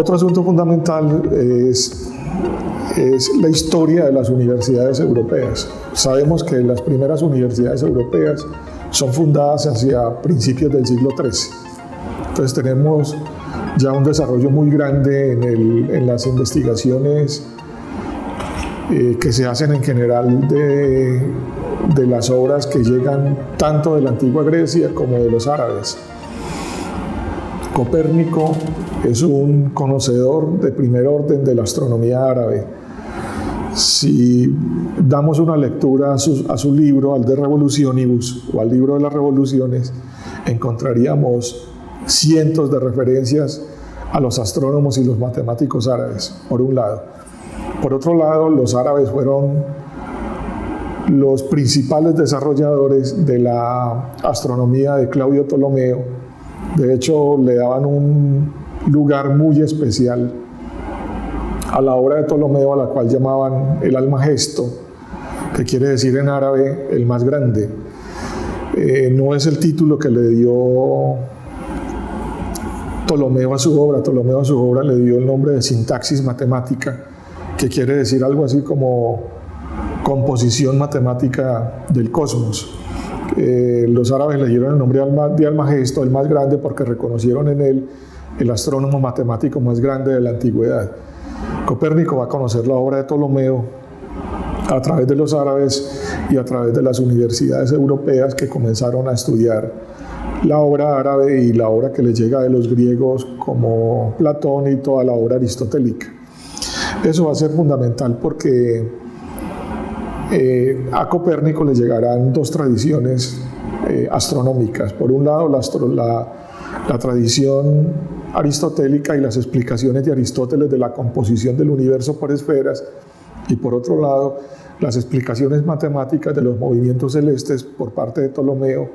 Otro asunto fundamental es la historia de las universidades europeas. Sabemos que las primeras universidades europeas son fundadas hacia principios del siglo XIII. Entonces tenemos ya un desarrollo muy grande en las investigaciones que se hacen en general de las obras que llegan tanto de la antigua Grecia como de los árabes. Copérnico es un conocedor de primer orden de la astronomía árabe. Si damos una lectura a su libro, al De Revolutionibus, o al libro de las revoluciones, encontraríamos cientos de referencias a los astrónomos y los matemáticos árabes, por un lado. Por otro lado, los árabes fueron los principales desarrolladores de la astronomía de Claudio Ptolomeo. De hecho, le daban un lugar muy especial a la obra de Ptolomeo, a la cual llamaban el Almagesto, que quiere decir en árabe el más grande. No es el título que le dio Ptolomeo a su obra. Ptolomeo a su obra le dio el nombre de sintaxis matemática, que quiere decir algo así como composición matemática del cosmos. Los árabes le dieron el nombre de Almagesto, el más grande, porque reconocieron en él el astrónomo matemático más grande de la antigüedad. Copérnico va a conocer la obra de Ptolomeo a través de los árabes y a través de las universidades europeas que comenzaron a estudiar la obra árabe y la obra que les llega de los griegos como Platón y toda la obra aristotélica. Eso va a ser fundamental porque a Copérnico le llegarán dos tradiciones astronómicas. Por un lado, la tradición aristotélica y las explicaciones de Aristóteles de la composición del universo por esferas, y por otro lado, las explicaciones matemáticas de los movimientos celestes por parte de Ptolomeo,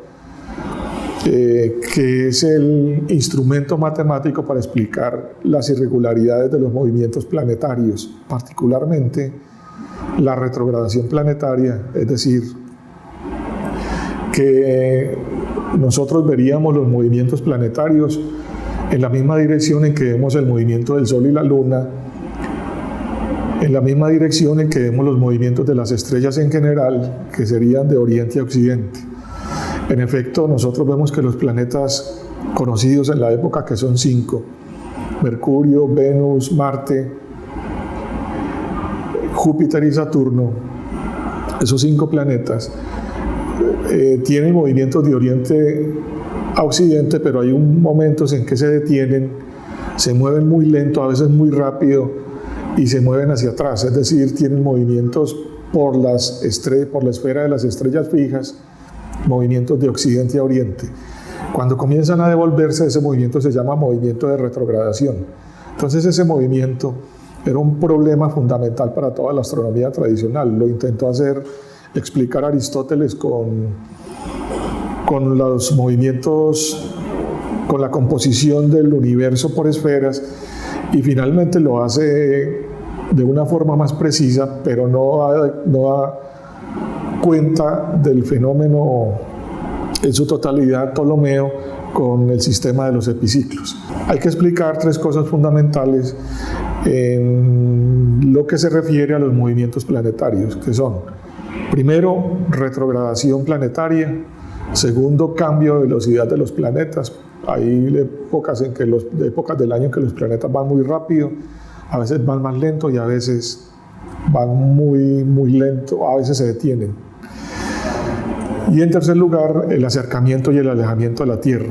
que es el instrumento matemático para explicar las irregularidades de los movimientos planetarios, particularmente la retrogradación planetaria, es decir, que nosotros veríamos los movimientos planetarios en la misma dirección en que vemos el movimiento del Sol y la Luna, en la misma dirección en que vemos los movimientos de las estrellas en general, que serían de oriente a occidente. En efecto, nosotros vemos que los planetas conocidos en la época, que son 5, Mercurio, Venus, Marte, Júpiter y Saturno, esos 5 planetas tienen movimientos de oriente a occidente, pero hay momentos en que se detienen, se mueven muy lento, a veces muy rápido, y se mueven hacia atrás, es decir, tienen movimientos por la esfera de las estrellas fijas, movimientos de occidente a oriente. Cuando comienzan a devolverse, ese movimiento se llama movimiento de retrogradación. Entonces ese movimiento era un problema fundamental para toda la astronomía tradicional. Lo intentó explicar Aristóteles con los movimientos, con la composición del universo por esferas, y finalmente lo hace de una forma más precisa, pero no da cuenta del fenómeno en su totalidad Ptolomeo con el sistema de los epiciclos. Hay que explicar 3 cosas fundamentales en lo que se refiere a los movimientos planetarios, que son: primero, retrogradación planetaria; segundo, cambio de velocidad de los planetas. Hay épocas del año en que los planetas van muy rápido, a veces van más lento y a veces van muy, muy lento, a veces se detienen. Y en tercer lugar, el acercamiento y el alejamiento de la Tierra.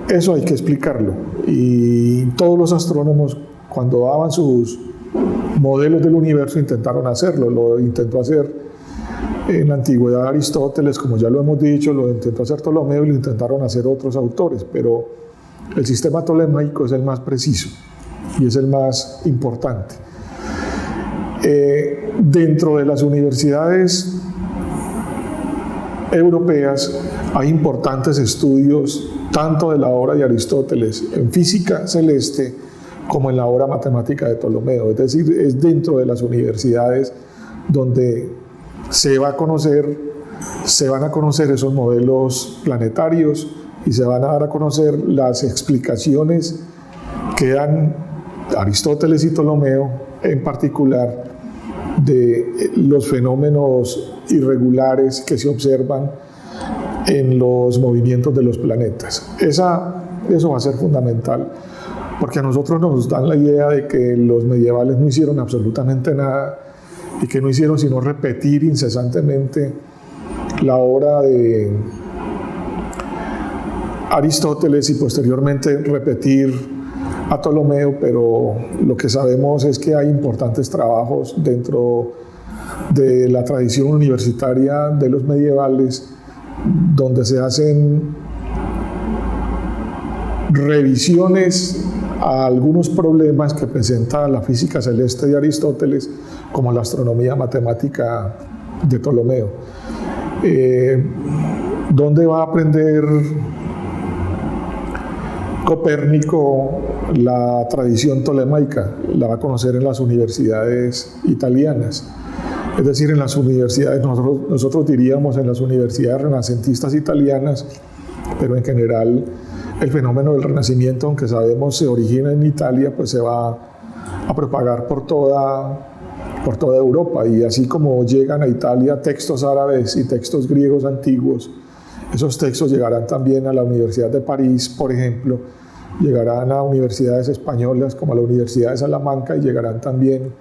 Eso hay que explicarlo. Y todos los astrónomos, cuando daban sus modelos del universo, intentaron hacerlo. Lo intentó hacer en la antigüedad Aristóteles, como ya lo hemos dicho, lo intentó hacer Ptolomeo y lo intentaron hacer otros autores, pero el sistema tolemaico es el más preciso y es el más importante. Dentro de las universidades europeas hay importantes estudios tanto de la obra de Aristóteles en física celeste como en la obra matemática de Ptolomeo. Es decir, es dentro de las universidades donde se van a conocer esos modelos planetarios y se van a dar a conocer las explicaciones quedan Aristóteles y Ptolomeo, en particular de los fenómenos irregulares que se observan en los movimientos de los planetas. Eso va a ser fundamental, porque a nosotros nos dan la idea de que los medievales no hicieron absolutamente nada y que no hicieron sino repetir incesantemente la obra de Aristóteles y posteriormente repetir a Ptolomeo, pero lo que sabemos es que hay importantes trabajos dentro de la tradición universitaria de los medievales donde se hacen revisiones a algunos problemas que presenta la física celeste de Aristóteles, como la astronomía matemática de Ptolomeo. ¿Dónde va a aprender Copérnico la tradición tolemaica? La va a conocer en las universidades italianas, es decir, en las universidades, nosotros diríamos en las universidades renacentistas italianas, pero en general el fenómeno del Renacimiento, aunque sabemos se origina en Italia, pues se va a propagar por toda Europa, y así como llegan a Italia textos árabes y textos griegos antiguos, esos textos llegarán también a la Universidad de París, por ejemplo, llegarán a universidades españolas como la Universidad de Salamanca y llegarán también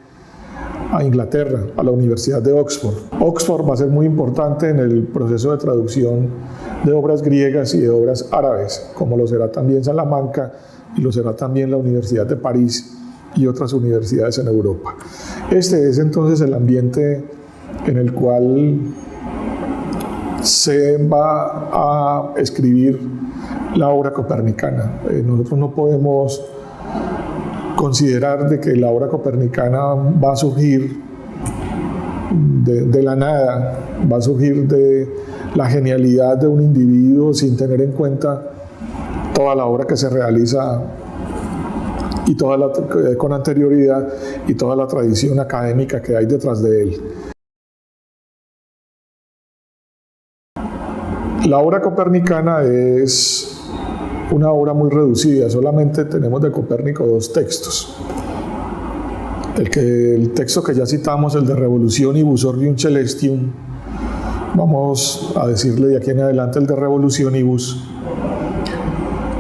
a Inglaterra, a la Universidad de Oxford. Oxford va a ser muy importante en el proceso de traducción de obras griegas y de obras árabes, como lo será también Salamanca y lo será también la Universidad de París y otras universidades en Europa. Este es entonces el ambiente en el cual se va a escribir la obra copernicana. Nosotros no podemos considerar de que la obra copernicana va a surgir de la nada, va a surgir de la genialidad de un individuo sin tener en cuenta toda la obra que se realiza y con anterioridad y toda la tradición académica que hay detrás de él. La obra copernicana es una obra muy reducida, solamente tenemos de Copérnico 2 textos. El texto que ya citamos, el de Revolutionibus Orbium Celestium, vamos a decirle de aquí en adelante el de Revolutionibus.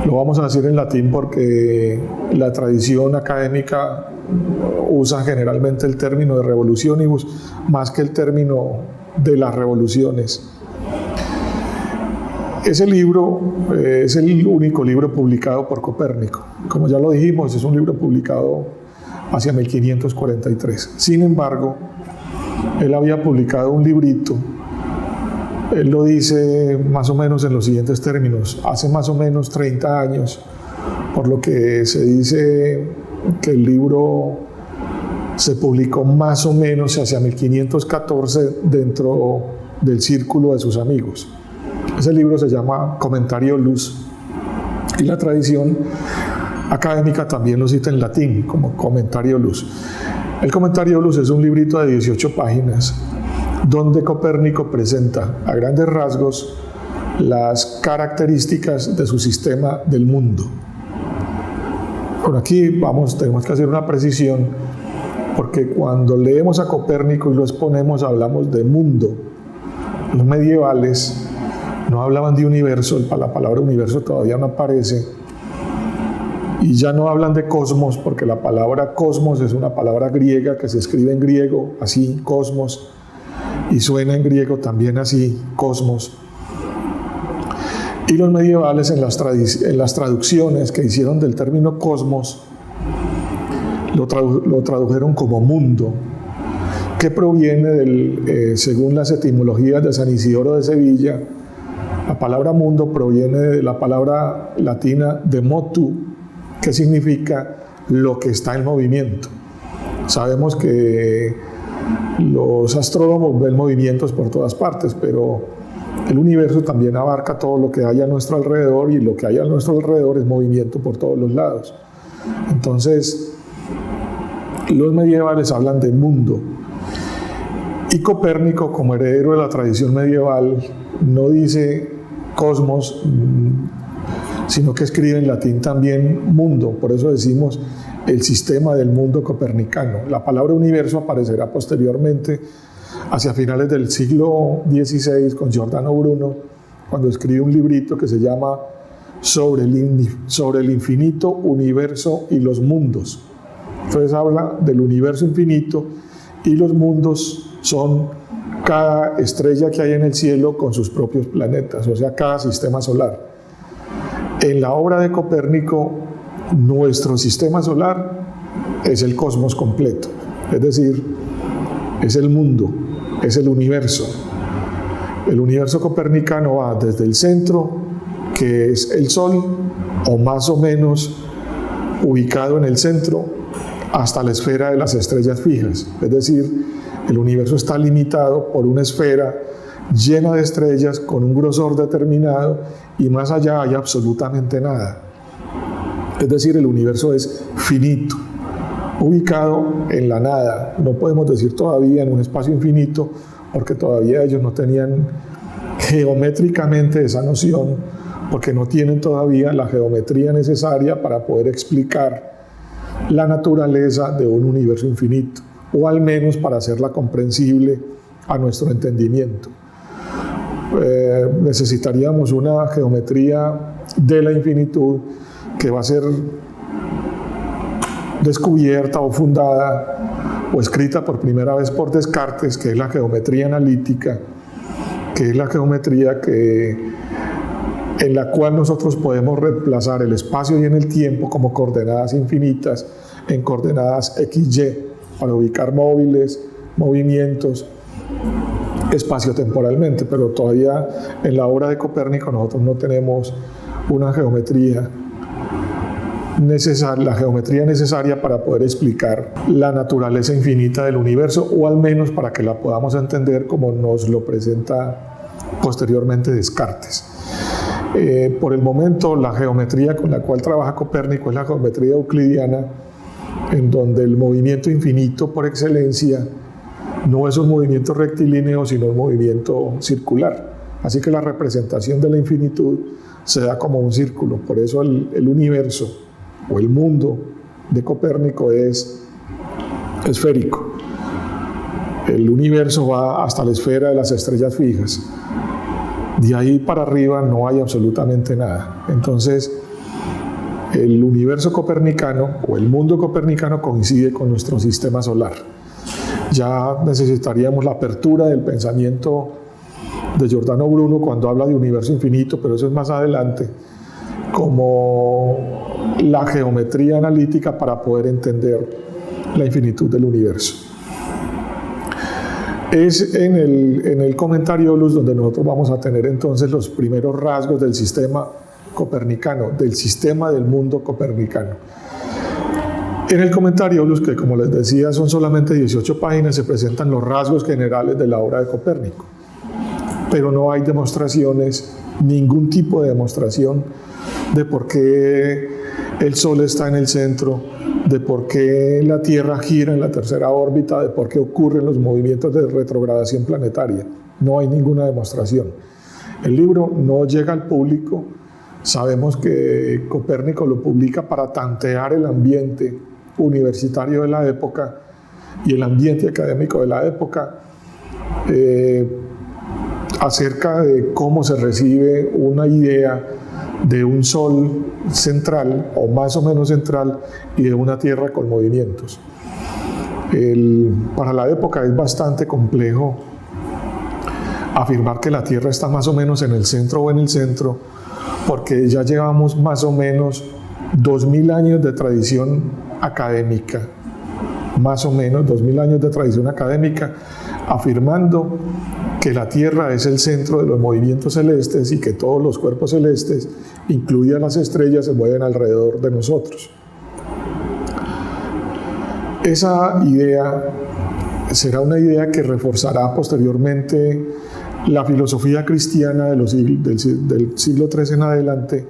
Lo vamos a decir en latín porque la tradición académica usa generalmente el término de Revolutionibus más que el término de las revoluciones. Ese libro es el único libro publicado por Copérnico. Como ya lo dijimos, es un libro publicado hacia 1543. Sin embargo, él había publicado un librito. Él lo dice más o menos en los siguientes términos: hace más o menos 30 años, por lo que se dice que el libro se publicó más o menos hacia 1514 dentro del círculo de sus amigos. Ese libro se llama Commentariolus y la tradición académica también lo cita en latín como Commentariolus. El Commentariolus es un librito de 18 páginas donde Copérnico presenta a grandes rasgos las características de su sistema del mundo. Por aquí tenemos que hacer una precisión, porque cuando leemos a Copérnico y lo exponemos hablamos de mundo. Los medievales no hablaban de universo, la palabra universo todavía no aparece, y ya no hablan de cosmos, porque la palabra cosmos es una palabra griega que se escribe en griego así, cosmos, y suena en griego también así, cosmos. Y los medievales en las traducciones que hicieron del término cosmos lo tradujeron como mundo, que proviene según las etimologías de San Isidoro de Sevilla. La palabra mundo proviene de la palabra latina de motu, que significa lo que está en movimiento. Sabemos que los astrónomos ven movimientos por todas partes, pero el universo también abarca todo lo que hay a nuestro alrededor, y lo que hay a nuestro alrededor es movimiento por todos los lados. Entonces, los medievales hablan de mundo. Y Copérnico, como heredero de la tradición medieval, no dice cosmos, sino que escribe en latín también mundo. Por eso decimos el sistema del mundo copernicano. La palabra universo aparecerá posteriormente, hacia finales del siglo XVI, con Giordano Bruno, cuando escribe un librito que se llama sobre el infinito universo y los mundos. Entonces habla del universo infinito, y los mundos son cada estrella que hay en el cielo con sus propios planetas, o sea, cada sistema solar. En la obra de Copérnico, nuestro sistema solar es el cosmos completo, es decir, es el mundo, es el universo. El universo copernicano va desde el centro, que es el Sol, o más o menos ubicado en el centro, hasta la esfera de las estrellas fijas. Es decir, el universo está limitado por una esfera llena de estrellas con un grosor determinado, y más allá hay absolutamente nada. Es decir, el universo es finito, ubicado en la nada. No podemos decir todavía en un espacio infinito, porque todavía ellos no tenían geométricamente esa noción, porque no tienen todavía la geometría necesaria para poder explicar la naturaleza de un universo infinito, o al menos para hacerla comprensible a nuestro entendimiento. Necesitaríamos una geometría de la infinitud que va a ser descubierta o fundada o escrita por primera vez por Descartes, que es la geometría analítica, que es la geometría en la cual nosotros podemos reemplazar el espacio y en el tiempo como coordenadas infinitas en coordenadas XY para ubicar móviles, movimientos, espaciotemporalmente. Pero todavía en la obra de Copérnico nosotros no tenemos una geometría necesaria, la geometría necesaria para poder explicar la naturaleza infinita del universo, o al menos para que la podamos entender como nos lo presenta posteriormente Descartes. Por el momento, la geometría con la cual trabaja Copérnico es la geometría euclidiana, en donde el movimiento infinito por excelencia no es un movimiento rectilíneo, sino un movimiento circular. Así que la representación de la infinitud se da como un círculo. Por eso el universo o el mundo de Copérnico es esférico. El universo va hasta la esfera de las estrellas fijas. De ahí para arriba no hay absolutamente nada. Entonces, el universo copernicano o el mundo copernicano coincide con nuestro sistema solar. Ya necesitaríamos la apertura del pensamiento de Giordano Bruno cuando habla de universo infinito, pero eso es más adelante, como la geometría analítica para poder entender la infinitud del universo. Es en el Commentariolus donde nosotros vamos a tener entonces los primeros rasgos del sistema copernicano, del sistema del mundo copernicano. En el Commentariolus, que como les decía son solamente 18 páginas, se presentan los rasgos generales de la obra de Copérnico, pero no hay demostraciones, ningún tipo de demostración de por qué el Sol está en el centro, de por qué la Tierra gira en la tercera órbita, de por qué ocurren los movimientos de retrogradación planetaria. No hay ninguna demostración. El libro no llega al público. Sabemos que Copérnico lo publica para tantear el ambiente universitario de la época y el ambiente académico de la época acerca de cómo se recibe una idea de un Sol central o más o menos central y de una Tierra con movimientos. Para la época es bastante complejo afirmar que la Tierra está más o menos en el centro o en el centro, porque ya llevamos más o menos 2000 años de tradición académica, más o menos 2000 años de tradición académica, afirmando que la Tierra es el centro de los movimientos celestes y que todos los cuerpos celestes, incluidas las estrellas, se mueven alrededor de nosotros. Esa idea será una idea que reforzará posteriormente la filosofía cristiana del siglo III en adelante,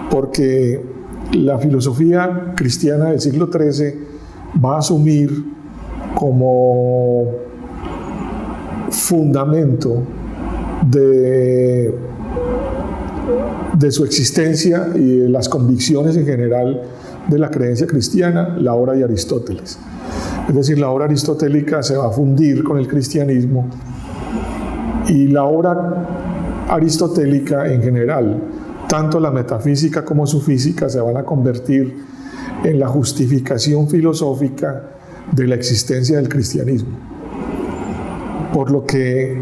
porque la filosofía cristiana del siglo XIII va a asumir como fundamento de de su existencia y de las convicciones en general de la creencia cristiana, la obra de Aristóteles. Es decir, la obra aristotélica se va a fundir con el cristianismo y la obra aristotélica en general, tanto la metafísica como su física, se van a convertir en la justificación filosófica de la existencia del cristianismo. Por lo que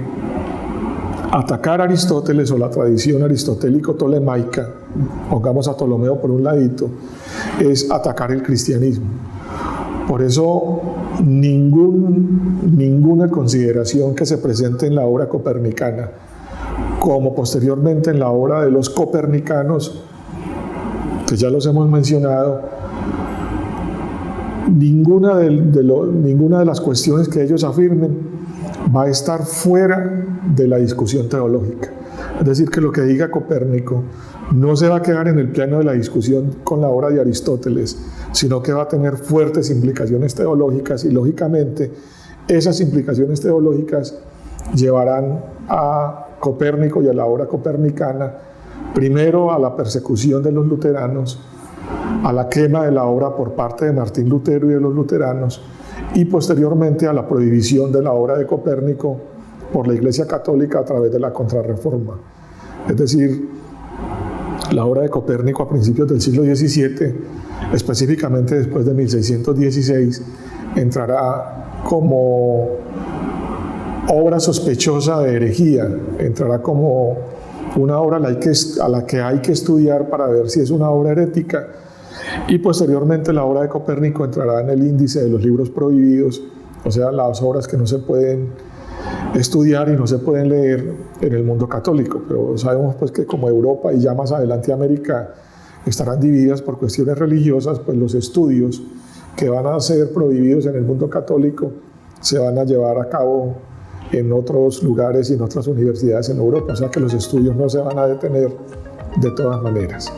atacar a Aristóteles o la tradición aristotélico-tolemaica, pongamos a Ptolomeo por un ladito, es atacar el cristianismo. Por eso ninguna consideración que se presente en la obra copernicana, como posteriormente en la obra de los copernicanos, que ya los hemos mencionado, ninguna de las cuestiones que ellos afirmen va a estar fuera de la discusión teológica. Es decir, que lo que diga Copérnico no se va a quedar en el plano de la discusión con la obra de Aristóteles, sino que va a tener fuertes implicaciones teológicas y, lógicamente, esas implicaciones teológicas llevarán a Copérnico y a la obra copernicana, primero a la persecución de los luteranos, a la quema de la obra por parte de Martín Lutero y de los luteranos, y posteriormente a la prohibición de la obra de Copérnico por la Iglesia Católica a través de la Contrarreforma. Es decir, la obra de Copérnico a principios del siglo XVII, específicamente después de 1616, entrará como obra sospechosa de herejía, entrará como una obra a la que hay que estudiar para ver si es una obra herética, y posteriormente la obra de Copérnico entrará en el índice de los libros prohibidos, o sea, las obras que no se pueden estudiar y no se pueden leer en el mundo católico. Pero sabemos pues que como Europa y ya más adelante América estarán divididas por cuestiones religiosas, pues los estudios que van a ser prohibidos en el mundo católico se van a llevar a cabo en otros lugares y en otras universidades en Europa, o sea que los estudios no se van a detener de todas maneras.